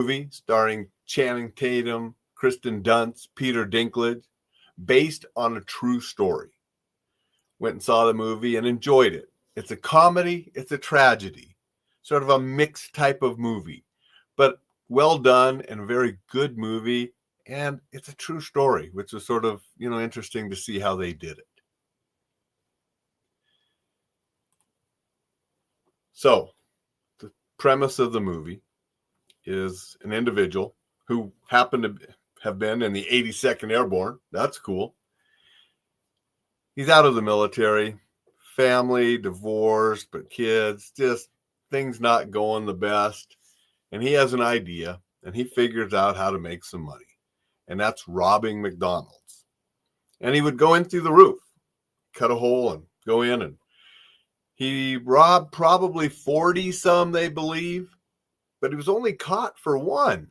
movie starring Channing Tatum, Kirsten Dunst, Peter Dinklage, based on a true story. Went and saw the movie and enjoyed it. It's a comedy, it's a tragedy, sort of a mixed type of movie, but well done and a very good movie. And it's a true story, which was sort of, interesting to see how they did it. So the premise of the movie is an individual who happened to have been in the 82nd Airborne. That's cool. He's out of the military, family, divorced, but kids, just things not going the best. And he has an idea, and he figures out how to make some money. And that's robbing McDonald's. And he would go in through the roof, cut a hole and go in. And he robbed probably 40 some, they believe, but he was only caught for one.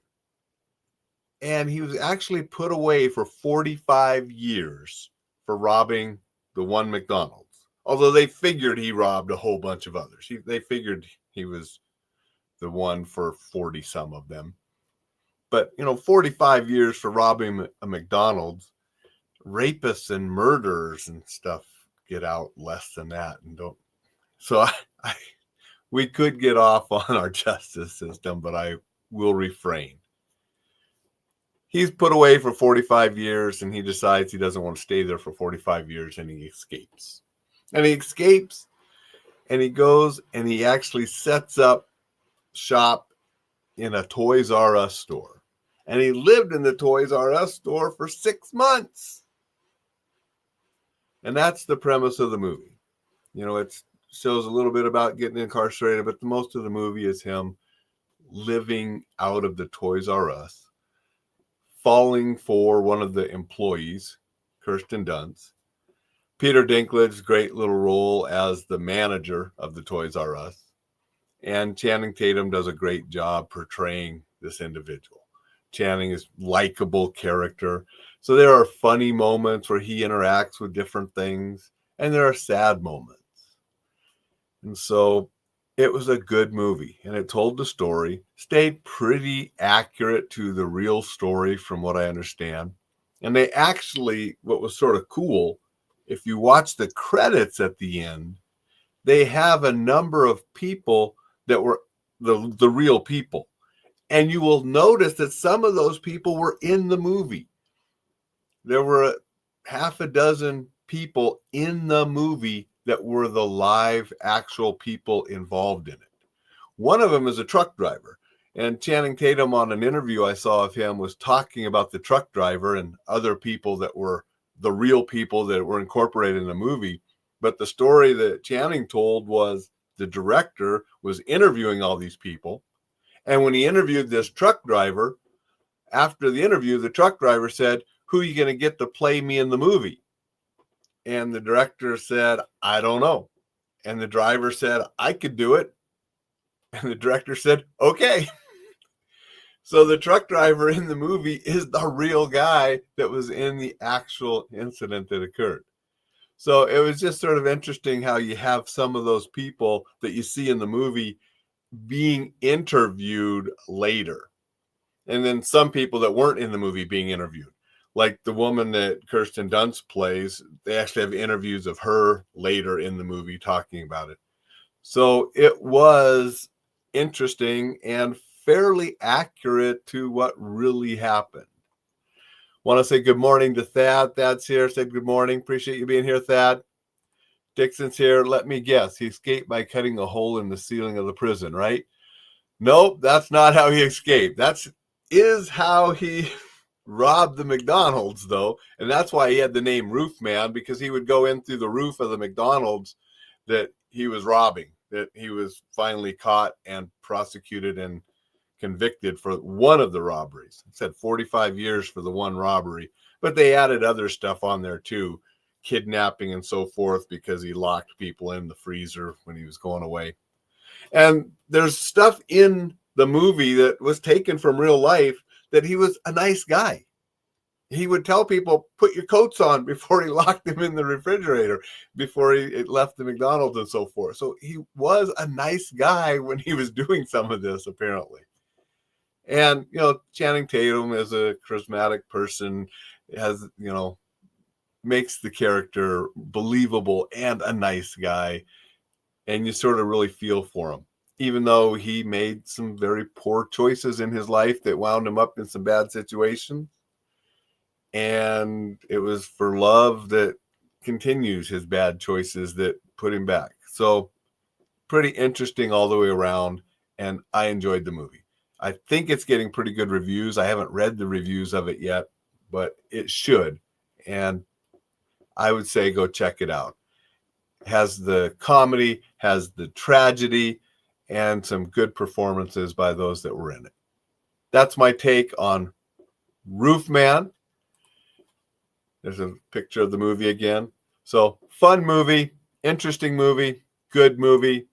And he was actually put away for 45 years for robbing the one McDonald's. Although they figured he robbed a whole bunch of others. They figured he was the one for 40 some of them. But, 45 years for robbing a McDonald's, rapists and murderers and stuff get out less than that and don't. So we could get off on our justice system, but I will refrain. He's put away for 45 years and he decides he doesn't want to stay there for 45 years and he escapes. And he escapes and he goes and he actually sets up shop in a Toys R Us store. And he lived in the Toys R Us store for 6 months. And that's the premise of the movie. It shows a little bit about getting incarcerated, but most of the movie is him living out of the Toys R Us, falling for one of the employees, Kirsten Dunst. Peter Dinklage's great little role as the manager of the Toys R Us. And Channing Tatum does a great job portraying this individual. Channing is likable character. So there are funny moments where he interacts with different things, and there are sad moments. And so it was a good movie, and it told the story, stayed pretty accurate to the real story from what I understand. And they actually, what was sort of cool, if you watch the credits at the end, they have a number of people that were the real people. And you will notice that some of those people were in the movie. There were half a dozen people in the movie that were the live, actual people involved in it. One of them is a truck driver. And Channing Tatum, on an interview I saw of him, was talking about the truck driver and other people that were the real people that were incorporated in the movie. But the story that Channing told was the director was interviewing all these people. And when he interviewed this truck driver, after the interview, the truck driver said, "Who are you going to get to play me in the movie?" And the director said, "I don't know." And the driver said, "I could do it." And the director said, "Okay." So the truck driver in the movie is the real guy that was in the actual incident that occurred. So it was just sort of interesting how you have some of those people that you see in the movie being interviewed later. And then some people that weren't in the movie being interviewed. Like the woman that Kirsten Dunst plays, they actually have interviews of her later in the movie talking about it. So it was interesting and fairly accurate to what really happened. Want to say good morning to Thad. Thad's here. Said good morning. Appreciate you being here, Thad. Dixon's here. Let me guess. He escaped by cutting a hole in the ceiling of the prison, right? Nope, that's not how he escaped. That is how he robbed the McDonald's, though. And that's why he had the name Roofman, because he would go in through the roof of the McDonald's that he was robbing, that he was finally caught and prosecuted and convicted for one of the robberies. It said 45 years for the one robbery, but they added other stuff on there too, kidnapping and so forth, because he locked people in the freezer when he was going away. And there's stuff in the movie that was taken from real life that he was a nice guy. He would tell people, put your coats on before he locked them in the refrigerator, before he left the McDonald's and so forth. So he was a nice guy when he was doing some of this, apparently. And, Channing Tatum is a charismatic person, has, makes the character believable and a nice guy. And you sort of really feel for him, even though he made some very poor choices in his life that wound him up in some bad situations. And it was for love that continues his bad choices that put him back. So pretty interesting all the way around. And I enjoyed the movie. I think it's getting pretty good reviews. I haven't read the reviews of it yet, but it should. And I would say go check it out. Has the comedy, has the tragedy, and some good performances by those that were in it. That's my take on Roofman. There's a picture of the movie again. So fun movie, interesting movie, good movie.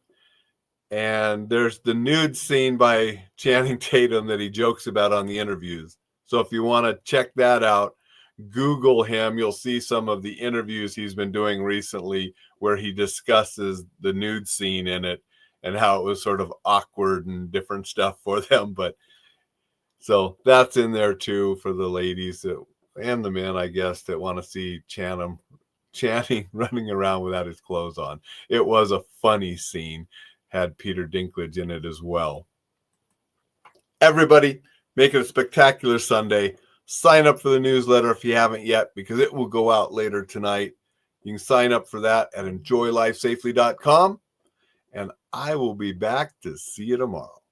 And there's the nude scene by Channing Tatum that he jokes about on the interviews. So if you want to check that out, Google him. You'll see some of the interviews he's been doing recently where he discusses the nude scene in it and how it was sort of awkward and different stuff for them. But so that's in there too for the ladies and the men, I guess, that want to see Channing running around without his clothes on. It was a funny scene. Had Peter Dinklage in it as well. Everybody, make it a spectacular Sunday. Sign up for the newsletter if you haven't yet, because it will go out later tonight. You can sign up for that at enjoylifesafely.com. And I will be back to see you tomorrow.